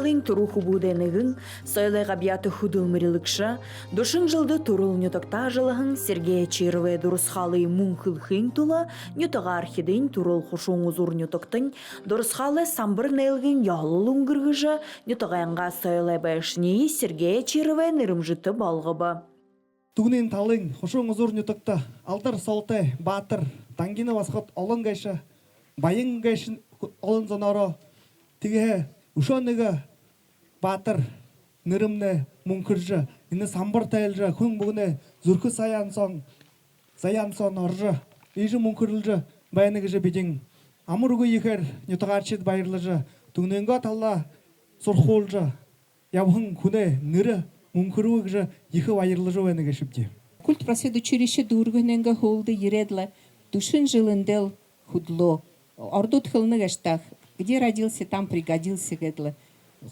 талын туру хубуденігін, сойлайға бияты худылмырылықша, душын жылды турул нютокта жылығын Сергей Чирове дұрысқалы мұңқылхын тұла, нютоға архидын турул хушуң ұзур нютоктың, дұрысқалы самбыр нейлген яғлылың гіргіжі, нютоғайынға сойлай бәшіней Сергей Чирове нырымжыты балғыба. Түгінен талың хушуң ұзур нютокта, алдар солтай, батыр, тангины басқыт олың гайшы, байың гайшын олың зонаро, тіге ұшоныға батыр, нырымны мұңқыржы, ині самбыр тәйілжі, күн бүгіне зүркі саян сон оржы, ежі мұңқырылжы, байыныгыжы беден. Амырғы екер нютоғарчет байырлыжы, түгіненгі талла сұрқолжы, ябғын күне ныры мұңқыруығыжы екі байырлыжы байыныгы шіпте. Культ просведучилище дургыненгі холды ередлі, душин жилындел худло, ордут хылны гаштах, где родился, там пригодился, гэдлы.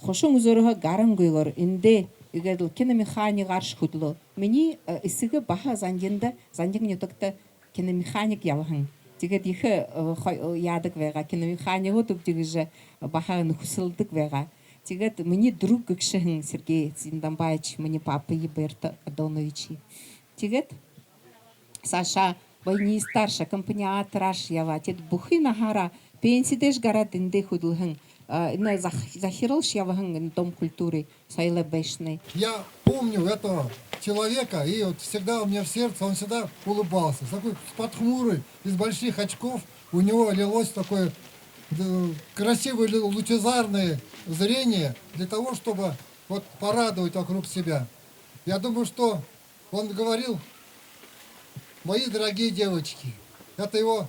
Хошун узорога гаран гуйлор, инде, гэдлы, киномеханик арш худло. Мені исігі баха зандинда, зандин нютокта киномеханик ялхан. Тегет ихе ядык вега, киномеханик отуп тегеже баха нухусылдык вега. Тегет мені друг гыкшыхын Сергей Зиндамбаевич, мені папа Еберта Адоновичи. Тегет Саша войни старша аккомпаниатор аш ява, тет бухы нахара, пенсидеш гарат инде худлхын, на захиралш явахын дом культуры, сайла бешный. Я помню этого человека, и вот всегда у меня в сердце, он всегда улыбался. Такой подхмурый, из больших очков, у него лилось такое красивое лучезарное зрение для того, чтобы вот порадовать вокруг себя. Я думаю, что он говорил: мои дорогие девочки, это его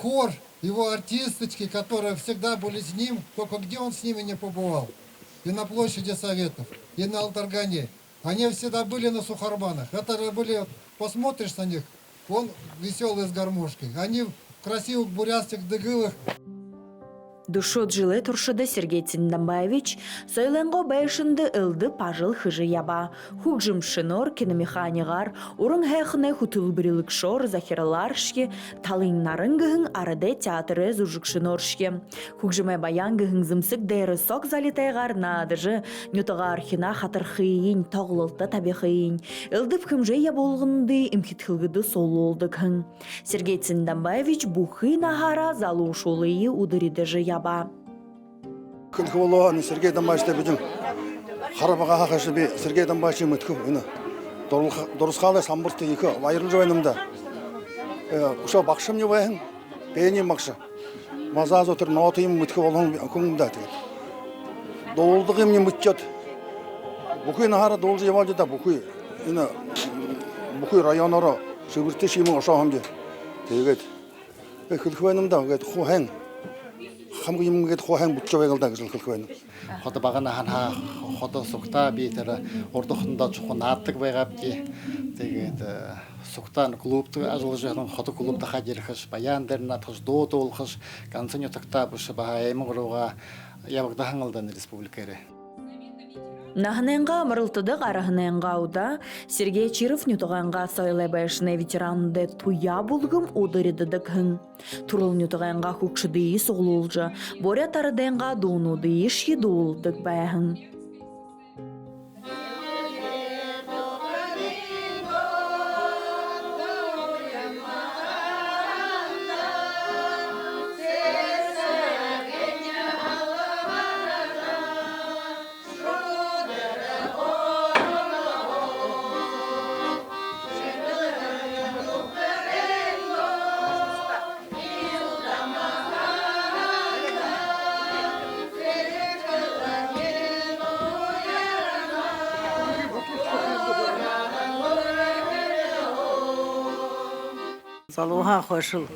хор, его артисточки, которые всегда были с ним, только где он с ними не побывал. И на площади Советов, и на Алтаргане. Они всегда были на Сухарбанах. Это же были, посмотришь на них, он веселый с гармошкой. Они в красивых бурятских дыгылах. Душот жылы туршыды Сергей Зиндамбаевич сойланго бәйшінді ылды пажыл хыжы яба. Хугжым шинор киномеханигар, урын хэхіне хутыл бірілік шор захираларшке, талыңнарын гыхын арады театры зужық шиноршке. Хугжымай баян гыхын зымсык дәрі сок залитайгар надыжы, нютыға архина хатыр хыйын, тоғылылты таби хыйын. Ылдып кімже яболғынды имхитхылгыды солу олдық хын. Сергей Зиндамбаевич бухы нахара залу шолыйы удырыды жы яба. Күлхолуаны Сергей Дамбаевичте bizim Қарабаға қашы бе Сергей Дамбаевич мүткіп үні дұрысқалы самбырты екі айырылжы ойнымда ұша бақшым не байын бейінен бақшы мазаз отыр наутыйым мүткіп олың күңімді әтігет доғылдық емне мүткет бұқый нағара доғылжы емалды да бұқый районары шүбірті шеймін ұшағым де тегет күлхі ойнымда хухэн хамгы юмгэд хохан бутчавэгалдаг жил хэлхвэн. Хото багана хана хото сукта битэр ордохондоо чухал нааддаг байгааби. Тэгээд суктан клубт ажиллажсэн хото клубт хажирхаш баян дээр надхаш дууд уулхаш ганцхан ятагта биш баа эмгөрөга явагдахан алдан республикэрэ. Нахненга мырылтыдық арахненга уда Сергей Чиров нютоғанға сойлай бәшіне ветеранды туя бұлғым одырыдыдық хын. Турыл нютоғанға хукшыды соғылылжы, боря тарыденға донуды еші доылдық бәйхін. Салуха хошыл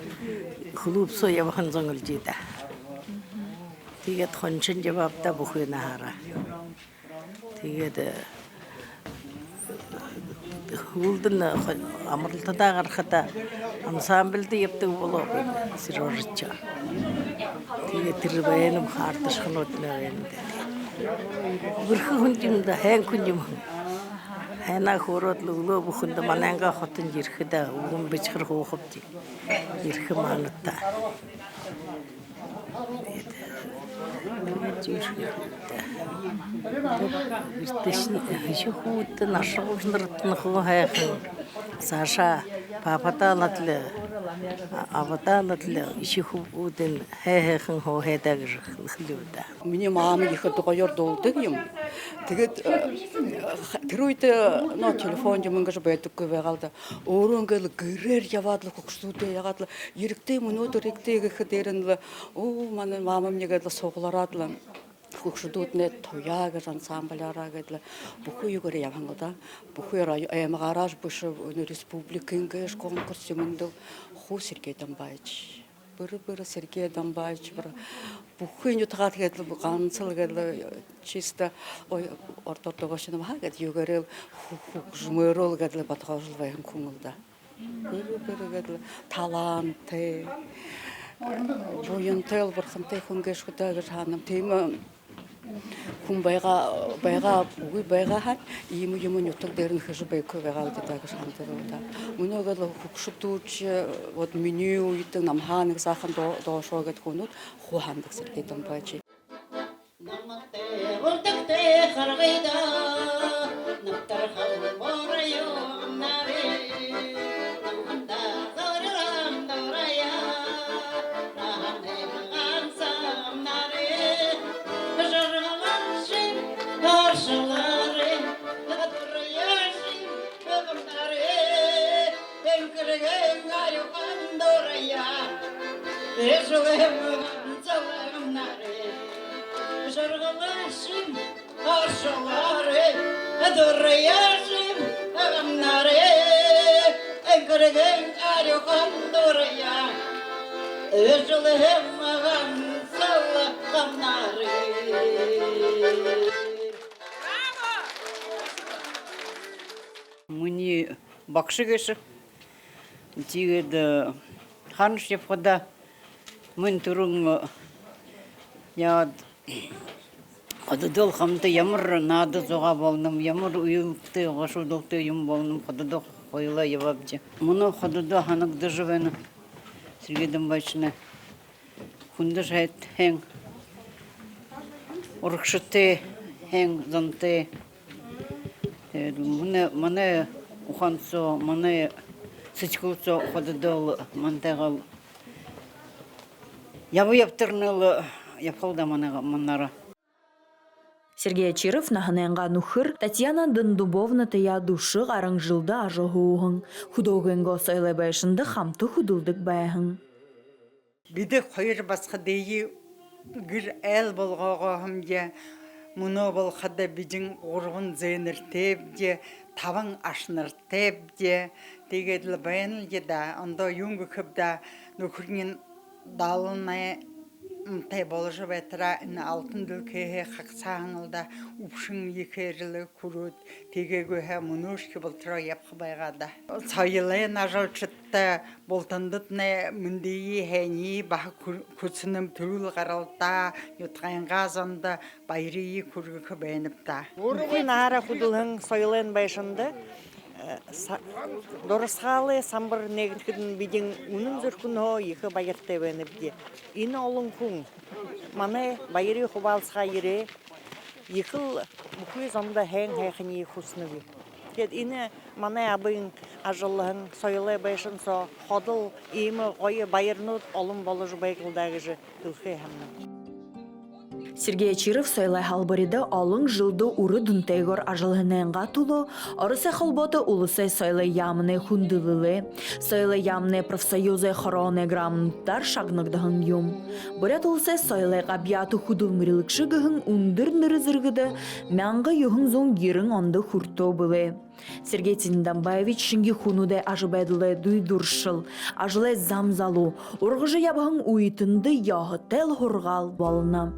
клуб соявхан зангылжида. Тэгээд хончин жавабта бухы нахара. Тэгээд хулдын амралтада гарахта ансамбльде яптыг болоо сирорча. Тэгээд тэр байнам хаарташхнууд нэрэнде. Бүрхэ хүндимдэ хэн хүндим хайна хороод лөглөө бүхэнд мананга хотон ирэхэд үгэн бичгэр хооховч ирэх манатта. Иртэшн хишхүүд нашруулнэртнхөө хайхан Саша папатаалатле аватаалатле ишхүүдэн хайхан хоо хайдаг хлүүда. Миний маамыг ихэд гоёр дуулдаг юм. Тэгээд тэр үед нөө телефон юм ингэж байдаггүй байгаад өөрөө ингээл гэрээр яваад л хөгсүүдээ ягаад л эрэгтэй өнөөдөр эрэгтэй гэхэд дээр нь манай маамам нэгэд л суглараад л хөгшдүүднээ туяа гэж ансамблаараа гэдэл бүхэн югээр явхан года бүхэн гараж бүш республикийн гэж конкурс юмд хуу сэргээдэн байж бөр сэргээдэн байж бүхэн ютгаад гэдэл ганцл гэдэл чиста ордортогош юм хаа гэд югээр хөгжмөрөл гэдэл батгажл байх хүмүүлда бөр гэдэл талант буянтэл бурхантай хүнгэж хөдөө гэж хаанам тийм хүн байгаа үгүй байгаа хат ийм юм нутаг дээр нь хэш байхгүй байгаа гэдэг гэж ханддаг. Өнөөгөл хөгшдүүч вот миний үед намхаа нэг сайхан доошоо гэдэг хүнүүд хуу хандаг сэргээд юм байж. Намтай урдагтай харгайда намтар хавморё наре намда зорам дорая нахне ганцам наре Мені бакшигеш дигед ханшеп хода мен турун я оддол хамта ямар нада зога болным ямар уюмты гашудокты юм болным хода койла явабжи муну хода ханак доживен сергедем бачна хундаш хет хен уркште хен занте Мане уханцо, мане сычкуцо хододол мантегал. Я бы яптырныл япалда манара. Сергей Чиров наханенга нухыр Татьяна Дындубовна тая души арың жылда ажығуғын. Худогенго сойлебайшынды хамты худылдық байғын. Биде қойыр басқа дейі гір әл болғаға хамге Мұны бұл қада бидің орғын зейнір тепде, табың ашыныр тепде, дегеділі баяныл еді, онда юңгі көпді нөкірген далыны мтай болыжы бәтіра, алтын дүлкеге қақсағыңылда ұпшың екерілі көрөд, теге көйе мұны үшкі бұлтыра епқы байғада. Сайылайын ажал чытты, болтындытны мүндейі хәйні бағы көтсінім түріл қаралда, ютқайынға занды байрейі көргі бәйініпті. Орғын ара құдылың сайылайын байшынды, дұрысқалы самбыр негінкідің бидің үнін зүркін о екі байырты бәйініпті. Ины олың күн, маны байыры құбалысқа ере, екіл бүкіл замда хәң хәйхіне құсыны бі. Ины маны абың ажылығын сайылай байшын со, қодыл емі қойы байырнуд олың болыжы байқылдағы жы үлхе хәмнің. Сергей Чиров сойлай халбарида алың жылды уры дүнтейгор ажылғынайынға тулы, орысы холботы улысай сойлай ямыны хундылылы, сойлай ямыны профсоюзы хороны грамынттар шагнагдығын юм. Бұрят улысай сойлай ғабияты худылмырылықшы гығын ундыр ныры зіргіді, мәңгі юхын зон герін онды хурто бұлы. Сергей Тиндамбаевич шинги хунуде ажыбайдылы дуйдуршыл, ажылай замзалу, урғыжы ябығын уйтынды яғы тәл хорғал болына.